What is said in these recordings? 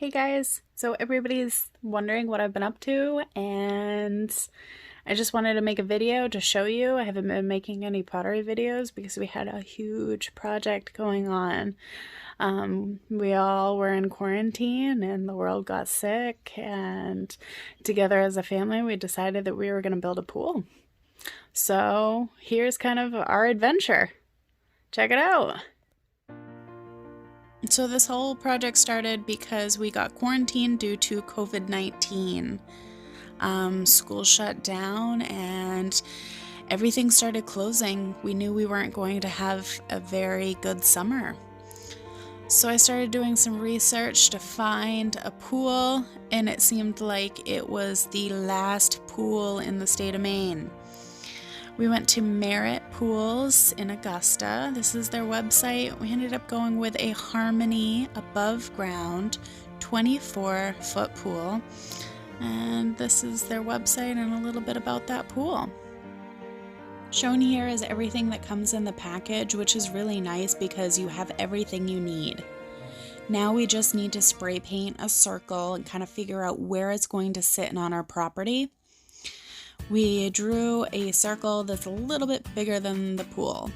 Hey guys, so everybody's wondering what I've been up to, and I just wanted to make a video to show you. I haven't been making any pottery videos because we had a huge project going on. We all were in quarantine and the world got sick, and together as a family we decided that we were going to build a pool. So here's kind of our adventure. Check it out. So this whole project started because we got quarantined due to COVID-19. School shut down and everything started closing. We knew we weren't going to have a very good summer. So I started doing some research to find a pool, and it seemed like it was the last pool in the state of Maine. We went to Merritt Pools in Augusta. This is their website. We ended up going with a Harmony above ground 24-foot pool. And this is their website and a little bit about that pool. Shown here is everything that comes in the package, which is really nice because you have everything you need. Now we just need to spray paint a circle and kind of figure out where it's going to sit on our property. We drew a circle that's a little bit bigger than the pool.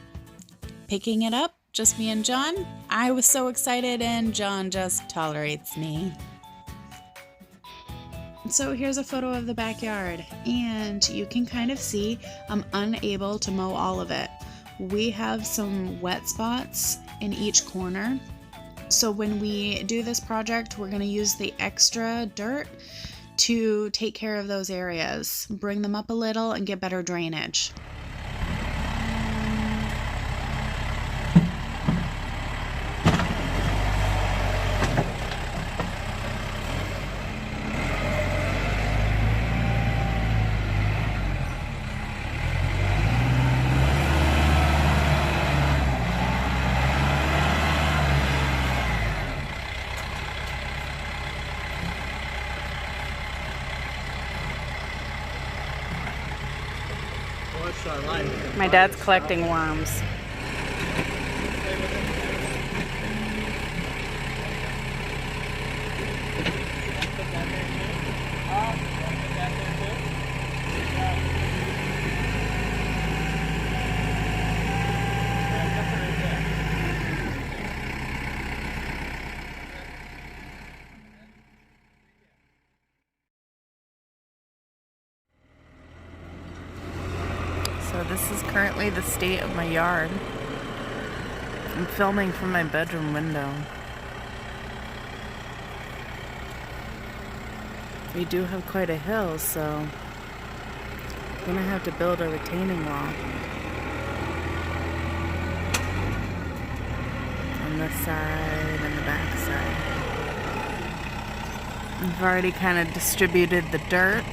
Picking it up, just me and John. I was so excited, and John just tolerates me. So here's a photo of the backyard, and you can kind of see I'm unable to mow all of it. We have some wet spots in each corner. So when we do this project, we're going to use the extra dirt to take care of those areas, bring them up a little and get better drainage. My dad's collecting worms. So this is currently the state of my yard. I'm filming from my bedroom window. We do have quite a hill, so I'm gonna have to build a retaining wall on this side and the back side. I've already kind of distributed the dirt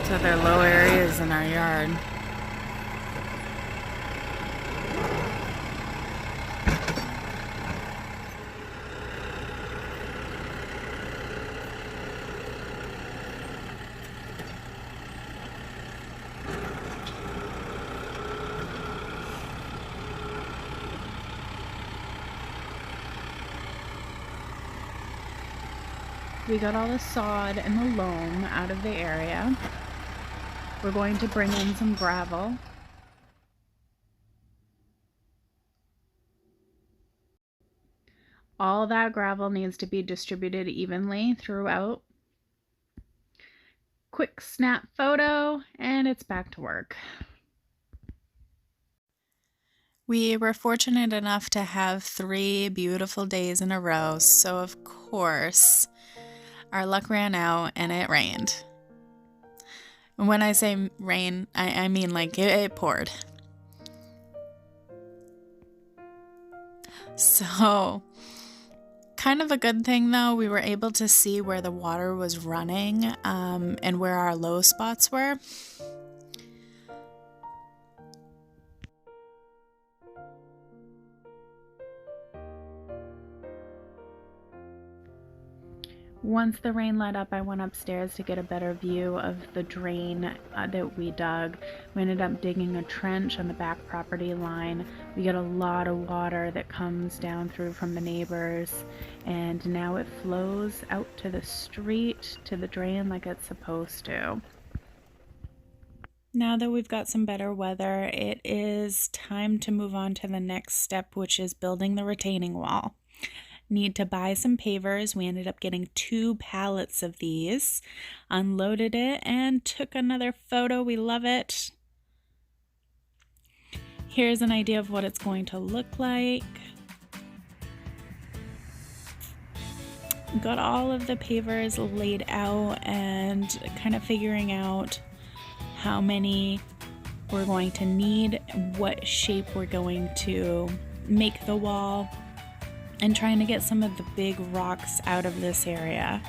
to their low areas in our yard. We got all the sod and the loam out of the area. We're going to bring in some gravel. All that gravel needs to be distributed evenly throughout. Quick snap photo, and it's back to work. We were fortunate enough to have 3 beautiful days in a row, so of course our luck ran out and it rained. And when I say rain, I mean like it poured. So, kind of a good thing though, we were able to see where the water was running and where our low spots were. Once the rain let up, I went upstairs to get a better view of the drain that we dug. We ended up digging a trench on the back property line. We get a lot of water that comes down through from the neighbors, and now it flows out to the street, to the drain like it's supposed to. Now that we've got some better weather, it is time to move on to the next step, which is building the retaining wall. Need to buy some pavers. We ended up getting 2 pallets of these, unloaded it, and took another photo. We love it. Here's an idea of what it's going to look like. Got all of the pavers laid out and kind of figuring out how many we're going to need, what shape we're going to make the wall, and trying to get some of the big rocks out of this area.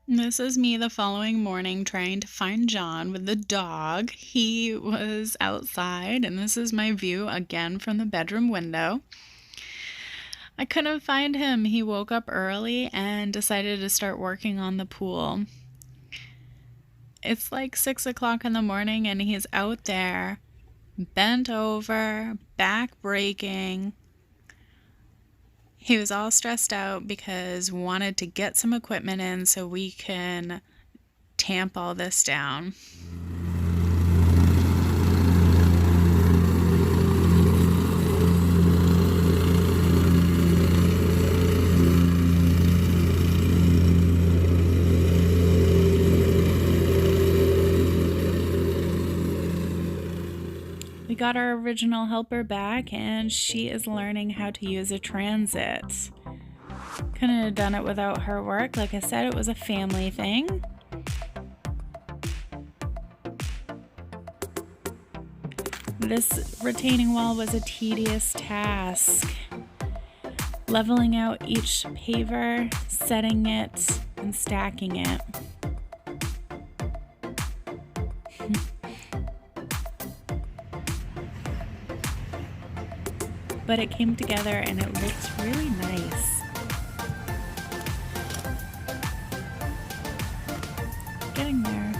This is me the following morning trying to find John with the dog. He was outside, and this is my view again from the bedroom window. I couldn't find him. He woke up early and decided to start working on the pool. It's like 6 o'clock in the morning, and he's out there bent over, back breaking. He was all stressed out because we wanted to get some equipment in so we can tamp all this down. We got our original helper back, and she is learning how to use a transit. Couldn't have done it without her work. Like I said, it was a family thing. This retaining wall was a tedious task. Leveling out each paver, setting it, and stacking it. But it came together and it looks really nice. Getting there.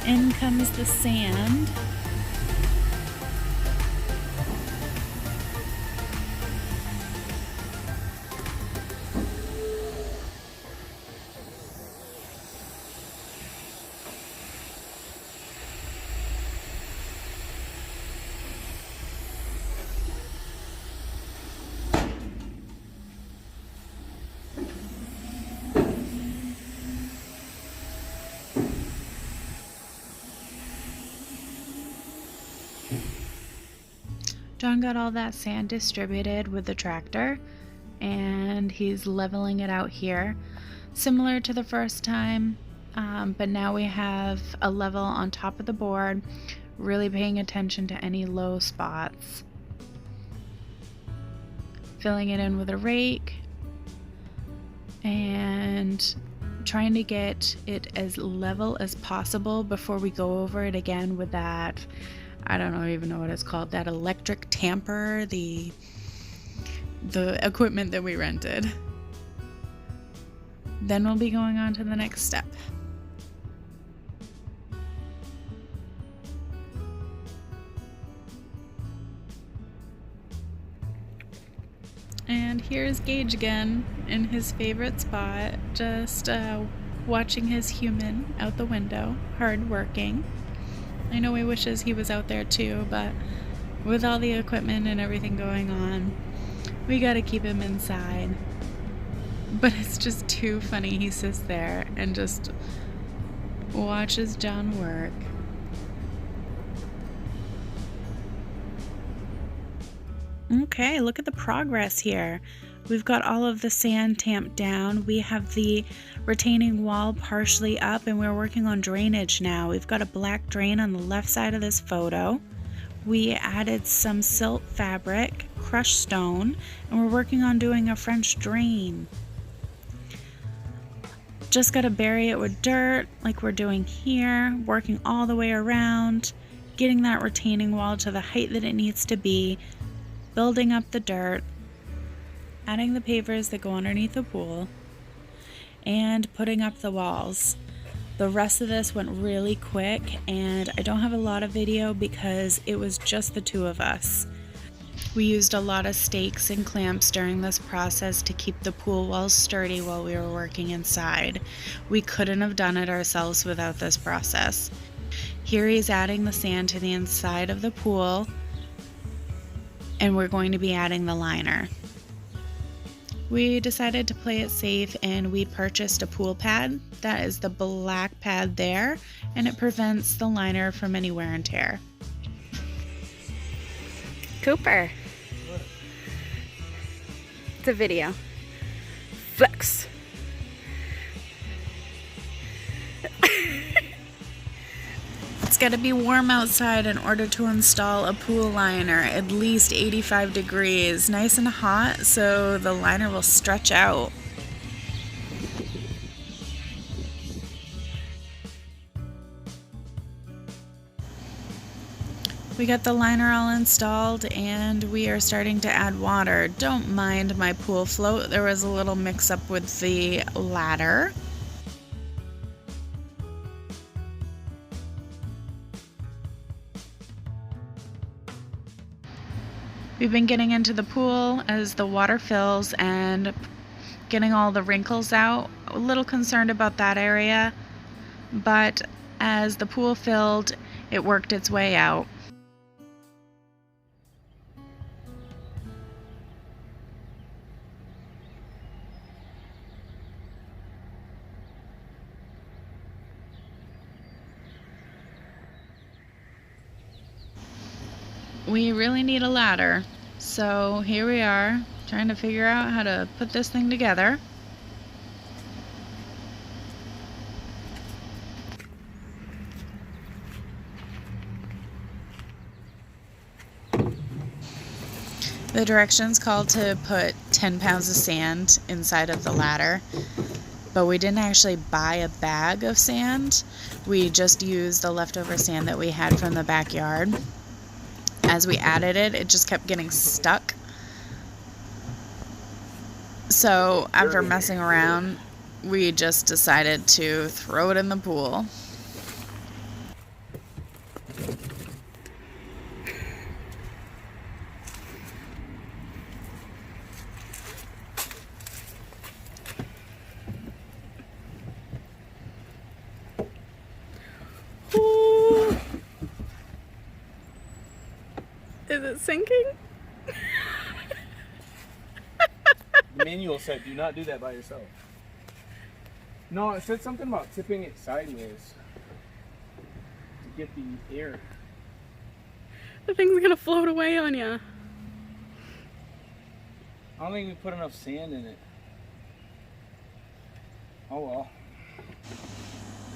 In comes the sand. John got all that sand distributed with the tractor, and he's leveling it out here, similar to the first time, but now we have a level on top of the board, really paying attention to any low spots. Filling it in with a rake and trying to get it as level as possible before we go over it again with that, I don't even know what it's called, that electric tamper, the equipment that we rented. Then we'll be going on to the next step. And here's Gage again in his favorite spot, just watching his human out the window, hard working. I know he wishes he was out there too, but with all the equipment and everything going on, we gotta keep him inside. But it's just too funny. He sits there and just watches John work. Okay, look at the progress here. We've got all of the sand tamped down. We have the retaining wall partially up, and we're working on drainage now. We've got a black drain on the left side of this photo. We added some silt fabric, crushed stone, and we're working on doing a French drain. Just got to bury it with dirt like we're doing here, working all the way around, getting that retaining wall to the height that it needs to be, building up the dirt, adding the pavers that go underneath the pool, and putting up the walls. The rest of this went really quick, and I don't have a lot of video because it was just the two of us. We used a lot of stakes and clamps during this process to keep the pool walls sturdy while we were working inside. We couldn't have done it ourselves without this process. Here he's adding the sand to the inside of the pool, and we're going to be adding the liner. We decided to play it safe, and we purchased a pool pad. That is the black pad there, and it prevents the liner from any wear and tear. Cooper. It's a video. Flex. It's got to be warm outside in order to install a pool liner, at least 85 degrees, nice and hot so the liner will stretch out. We got the liner all installed and we are starting to add water. Don't mind my pool float, there was a little mix up with the ladder. We've been getting into the pool as the water fills and getting all the wrinkles out. A little concerned about that area, but as the pool filled, it worked its way out. We really need a ladder, so here we are trying to figure out how to put this thing together. The directions called to put 10 pounds of sand inside of the ladder, but we didn't actually buy a bag of sand. We just used the leftover sand that we had from the backyard. As we added it, it just kept getting stuck. So after messing around, we just decided to throw it in the pool. Ooh. Is it sinking? The manual said do not do that by yourself. No, it said something about tipping it sideways to get the air. The thing's gonna float away on you. I don't think we put enough sand in it. Oh well.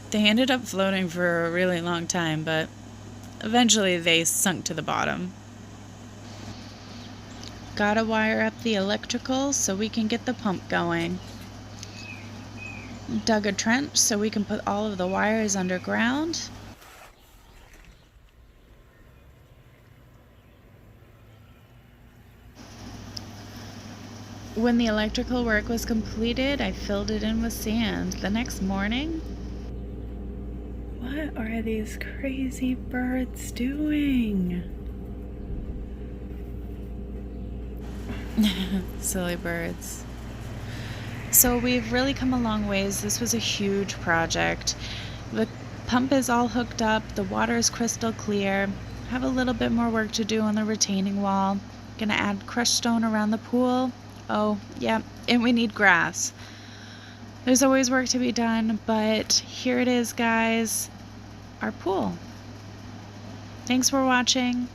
They ended up floating for a really long time, but eventually they sunk to the bottom. Gotta wire up the electrical so we can get the pump going. Dug a trench so we can put all of the wires underground. When the electrical work was completed, I filled it in with sand. The next morning, what are these crazy birds doing? Silly birds. So we've really come a long ways. This was a huge project. The pump is all hooked up. The water is crystal clear. Have a little bit more work to do on the retaining wall. Gonna add crushed stone around the pool. Oh, yeah, and we need grass. There's always work to be done, but here it is, guys. Our pool. Thanks for watching.